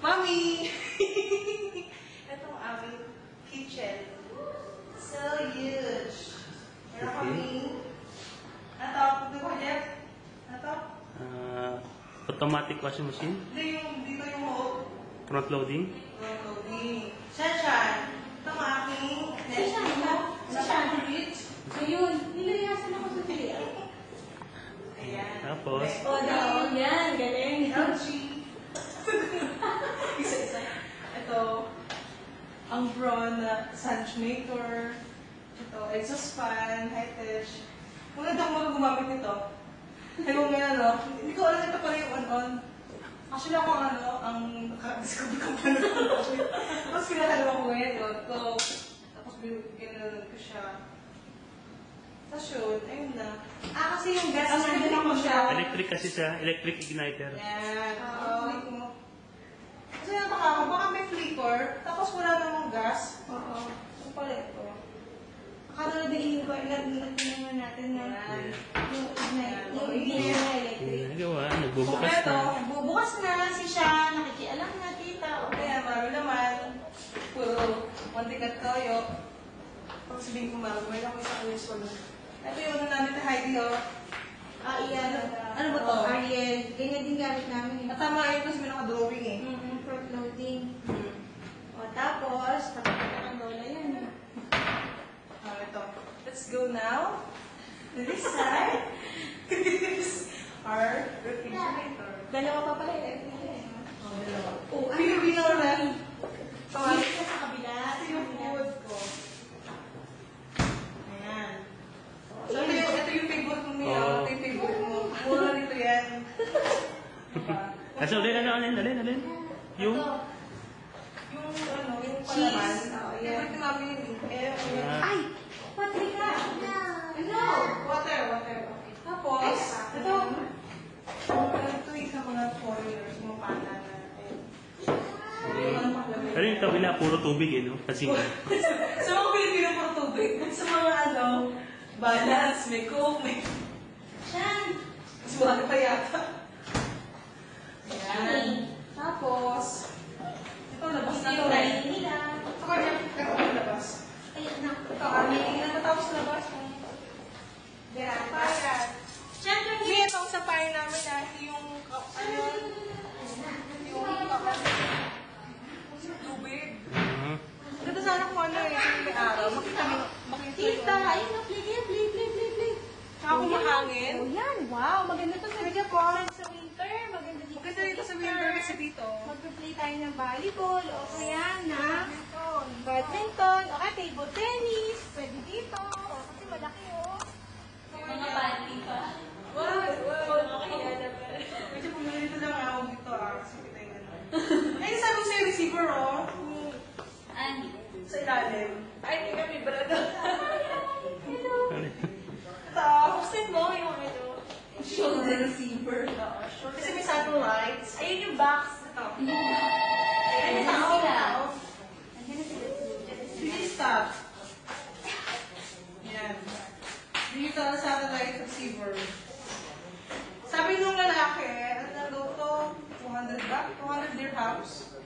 Mommy! Itong aming kitchen. So huge. Meron kami. Ito, ito ko, Jeff. Ito. Automatic washing machine. Dito yung hole. Front loading. Front loading. Shashan. Ito ang aking Shashan. Ayun, nilayasan ako sa tilian. Ayan. Tapos, O, daw. Yan, galing. LG. Isa-isa. Ito, ang Braun na Sunmaker. Ito, exhaust fan, high-tech. Muna daw ako gumamit nito. Kaya kung may ano, hindi ko alam ito pala yung on-on. Actually ako ang nakadiscover ko pa na tapos pinakalawa ko ngayon yun. Tapos ginanon ko siya. Tapos yun, ayun na. Kasi yung gas, nandun ako siya. electric kasi siya. Electric igniter. Yan. Oo. Kasi nataka ako, baka may flicker, tapos wala namang gas. Oo. Ano pala ito? Akala na din ko, natin natin na yung ignite na electric. Nagawa, nagbubukas Kompleto, na. bubukas na si siya, nakikialam na tita. Kaya marami naman, puro mantikat toyo. Pag sabihin ko marami, may ako isang ayos ko nun. Ito yung ano namin na Heidi, oh. Iyan. Ano ba to? Ariel. Ganyan din gamit namin. Matama yun kasi may naka-drawing eh. Front loading. O, tapos, kapag ang lola yan. Ito. Let's go now to this side. This is our refrigerator. Dalawa pa pala electric eh. Oh, dalawa. Oh, Pinipinaw na. Tawag ka sa kabila. Ito yung food ko. Ayan. So, ito yung favorite mo niya. Oh. Ito yung favorite mo. Mura nito yan. Kasi alin. Yung, Yung ano, yung Cheese. palaman. Oh, yeah. Favorite ni Mami yun. Ay! Patrika! Ano? Water. Okay. Tapos, ito. Ito yung sa mga foreigners, mga pata na. pero yung kabila, puro tubig eh, no? Kasi nga. Sa mga Pilipino, puro tubig. Sa mga ano, balance, may coke, may... Siyan! Mas mahal pa yata. Ayan. Tapos, ito labas na ito. Yung nila. Ito kanya, ito labas. Ayan na. Ito, army na matapos labas. Sampayan. Siyan, Hindi, ito ang sampayan namin na yung, ano, yung kapas. Tubig. Ganda sana kung ano eh, yung may araw. Makita Tita! Ayun na, play. Tsaka kung mahangin. Oh, yan. Wow, maganda to sa sa winter. Maganda dito. Maganda dito sa winter kasi dito. Magpa-play tayo ng volleyball. O kaya na badminton. O kaya table tennis. Pwede dito. O, kasi malaki o. Mga bandi pa. Medyo pumili dito lang ako dito kasi kita yung gano'n. Ay, sabi ko sa'yo receiver oh. Sa ilalim. Ay, hindi kami brado. Hello. Tapos, mo yung ano. shoulder receiver. Kasi may satellites. Ayun yung box. Ito. Ayun Ay, na tao, sila. tao. Andiyan na sila. Sige, stop. Yan. Digital satellite receiver. Sabi nung lalaki, ano na daw to? 200 ba? 200 dirhams.